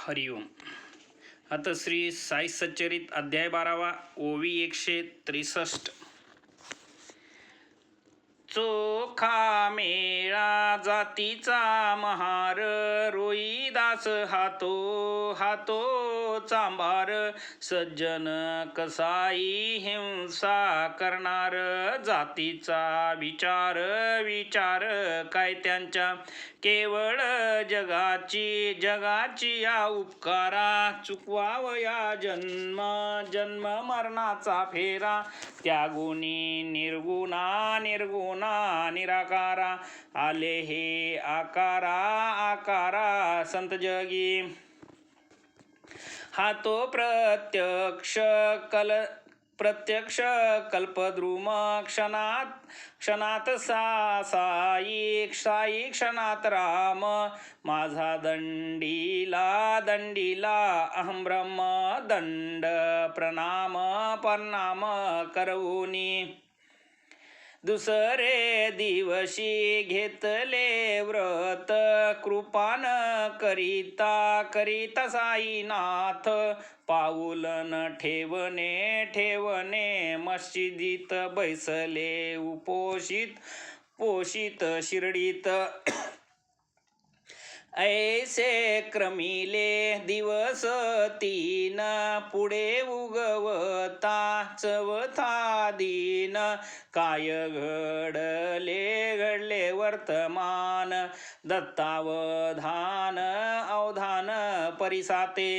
हरिओम. आता श्री साई सच्चरित अध्याय 12वा ओवी 163. चोखा मेळा जातीचा महार, रोईदास हातो हातो चांभार, सज्जन कसाई हिंसा करणार, जातीचा विचार विचार काय त्यांच्या, केवळ जगाची या उपकारा, चुकवावया जन्म जन्म मरणाचा फेरा, त्यागुणी निर्गुणा निराकारा, आले हे आकारा आकारा संत जगी, हा तो प्रत्यक्ष कल्पद्रुम, क्षणात साई क्षणात राम, माझा दंडीला अहम ब्रह्म, दंड प्रणाम करवुनी, दुसरे दिवशी घेतले व्रत, कृपान करिता साईनाथ, पाऊल न ठेवणे मस्जिदीत, बैसले पोषित शिर्डीत, ऐसे क्रमिले दिवस तीन, पुढे उगवता चवथा दिन, काय घडले वर्तमान, अवधान परिसाते,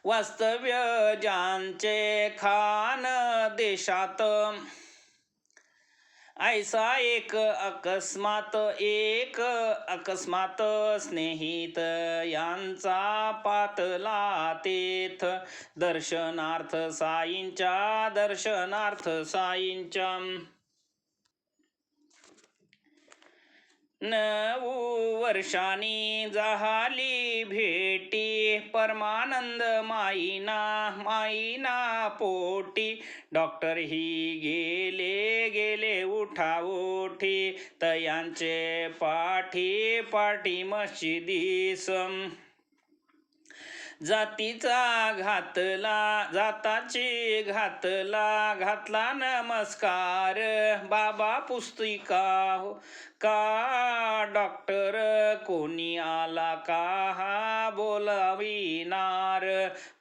वास्तव्य ज्यांचे खान देशात, ऐसा एक अकस्मात स्नेहित यांचा पातला तेथ, दर्शनार्थ साईंच्या 9 वर्षांनी झाली भेटी, परमानंद माईना पोटी, डॉक्टर ही गेले उठाओठी, तयांचे पाठी मशिदीस, घातला नमस्कार, बाबा पुस्तिका का, डॉक्टर कोणी आला का, बोलाविनार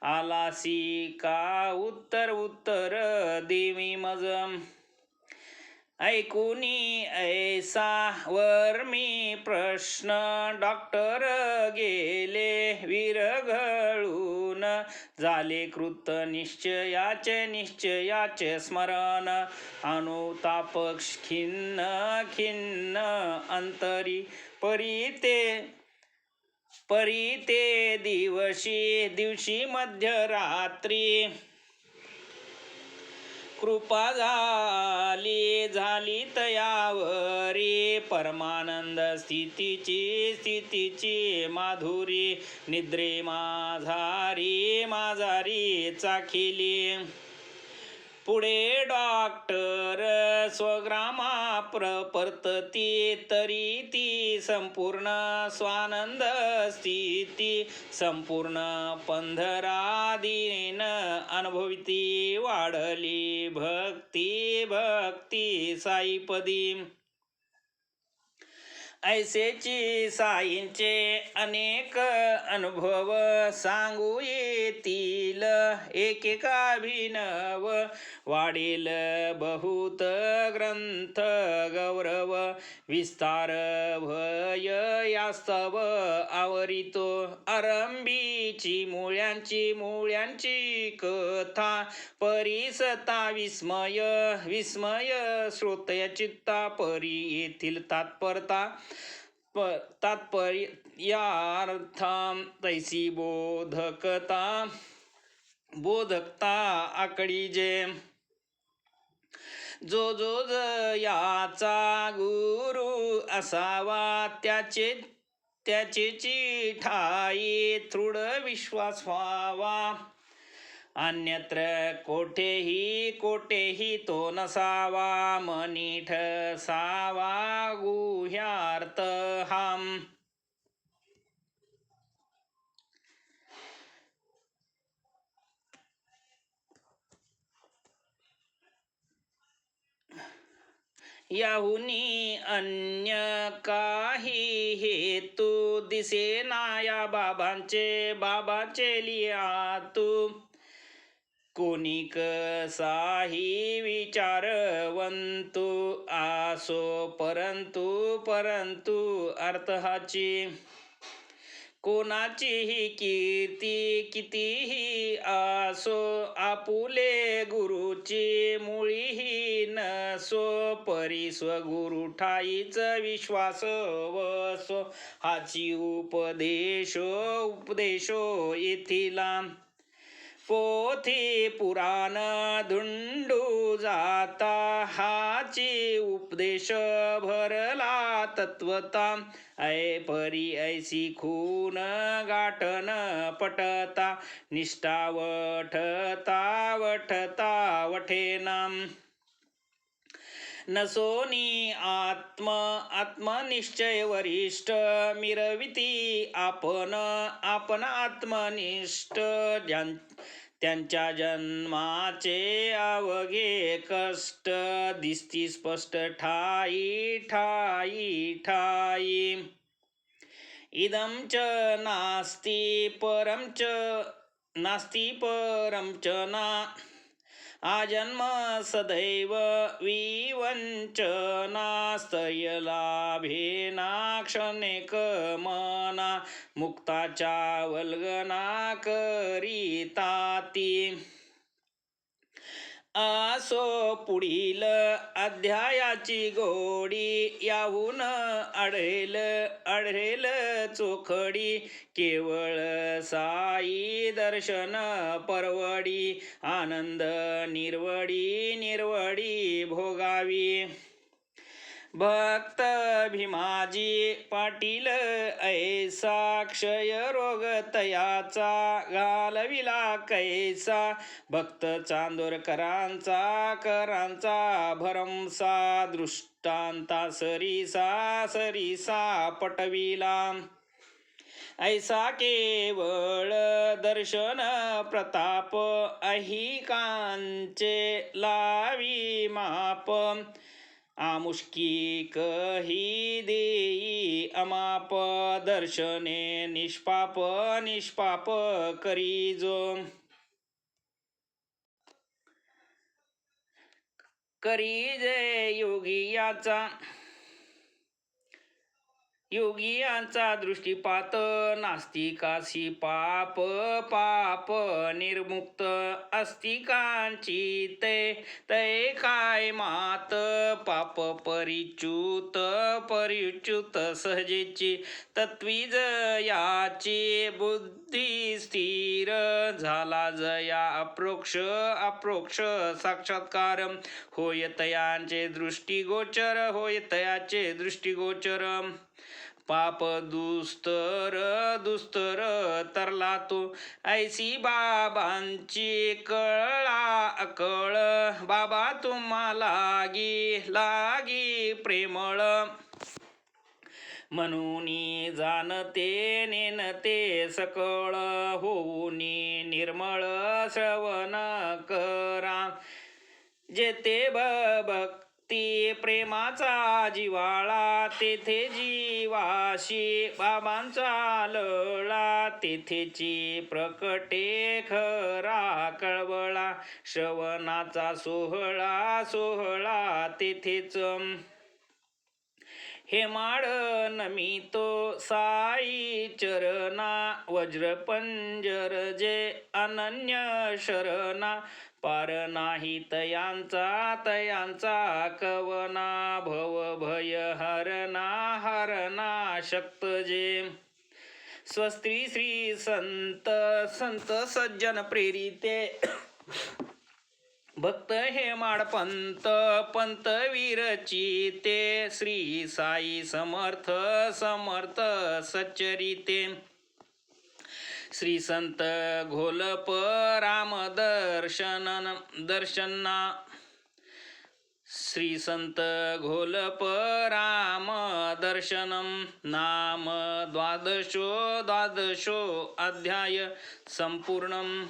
आलासी का, उत्तर देवी मज, ऐकुनी ऐसा वर्मी प्रश्न, डॉक्टर गेले विरघळून, झाले कृत निश्चयाचे स्मरण, अनुताप खिन्न अंतरी, परी ते दिवशी मध्यरात्री, कृपा झाली तयावरी, परमानंद स्थितीची माधुरी, निद्रे माझारी चाखिली, पुढे डॉक्टर स्वग्रामा परतती, तरी ती संपूर्ण स्वानंद स्थिती, संपूर्ण पंधरादीन अनुभविती, वाढली भक्ती साईपदी, ऐसेची साईंचे अनेक अनुभव, सांगू येतील एकेकाभिनव, वाढेल बहुत ग्रंथ गौरव, विस्तार भय यास्तव आवरितो, आरंभीची मुळ्यांची कथा, परिसता विस्मय श्रोतया चित्ता, परी येथील तात्पर्यार्थां तैसी बोधकता आकडी जे, जो याचा गुरु असावा, त्याचेची ठाई दृढ विश्वास व्हावा, अन्यत्र कोठेही तो नसावा, मनीठ सावा गुह्यार्थ हाम, याहुनी अन्य काही हेतू दिसेना या बाबांचे लिया तू. कोणी कसाही विचारवंतु आसो परंतु अर्थाची. कोणाचीही कीर्ती कितीही आसो आपुले गुरुची मुळीही नसो परी स्वगुरु ठाईच विश्वास वसो. हाची उपदेशो येथीला पोथी पुराण धुंडू जाता. हाची उपदेश भरला तत्वता परी ऐसी खून गाठन पटता. निष्ठा वठता वठेना नसोनी आत्मनिश्चय वरिष्ठ. मिरविती आपण आत्मनिष्ठ. त्यांच्या जन्माचे अवघे कष्ट दिसती स्पष्ट ठाई. इदं च नास्ति परं च ना. आजन्म सदैव विवंचना. स्थैर्यलाभेना क्षणिक मना. मुक्ताच्या वल्गना करिता ती. आसो पुढील अध्यायाची गोडी. याहून आढळेल चोखडी. केवळ साई दर्शन परवडी. आनंद निर्वडी भोगावी. भक्त भीमाजी पाटील ऐसा क्षयरोग तयाचा घालविला कैसा. भक्त चांदोरकरांचा भरमसा दृष्टांता सरीसा पटविला. ऐसा केवळ दर्शन प्रताप अहिकांचे लावी माप. आमुष्की कही देई अमाप. दर्शने निष्पाप करी जो. करी जय योगियांचा दृष्टीपात. नास्तिकासी पाप निर्मुक्त. आस्तिकांची तै काय मात. पाप परिच्युत सहजेची. तत्वीज याची बुद्धी स्थिर. झाला जया अप्रोक्ष साक्षात्कार. होय तयाचे दृष्टिगोचर. पाप दुस्तर तरला तो. ऐसी बाबांची कळा अकळ. बाबा तुम्हा लागी प्रेमळ. म्हणून जाणते नेनते सकळ. होऊनी निर्मळ श्रवण करा. जेथे भक्ती प्रेमाचा जिवाळा. तेथे जीवाशी बाबांचा लळा. तेथेची प्रकटे खरा कळवळा. श्रवणाचा सोहळा तेथेच. हेमाड नमितो साई चरणा. वज्रपंजर जे अनन्य शरणा. पार नाही तयांचा कवना. भय हरणा शक्त जे. स्वस्त्री श्री संत सज्जन प्रेरिते. भक्त हेमाड पंत विरचिते. श्री साई समर्थ सच्चरिते. श्री संत घोलप राम दर्शना. श्री संत घोलप राम दर्शनम. नाम द्वादशो अध्याय संपूर्णम.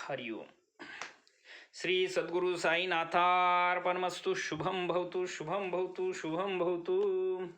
हरिओम. श्री सद्गुरु साईनाथार्पणमस्तु. शुभम भवतु, शुभम भवतु, शुभम भवतु.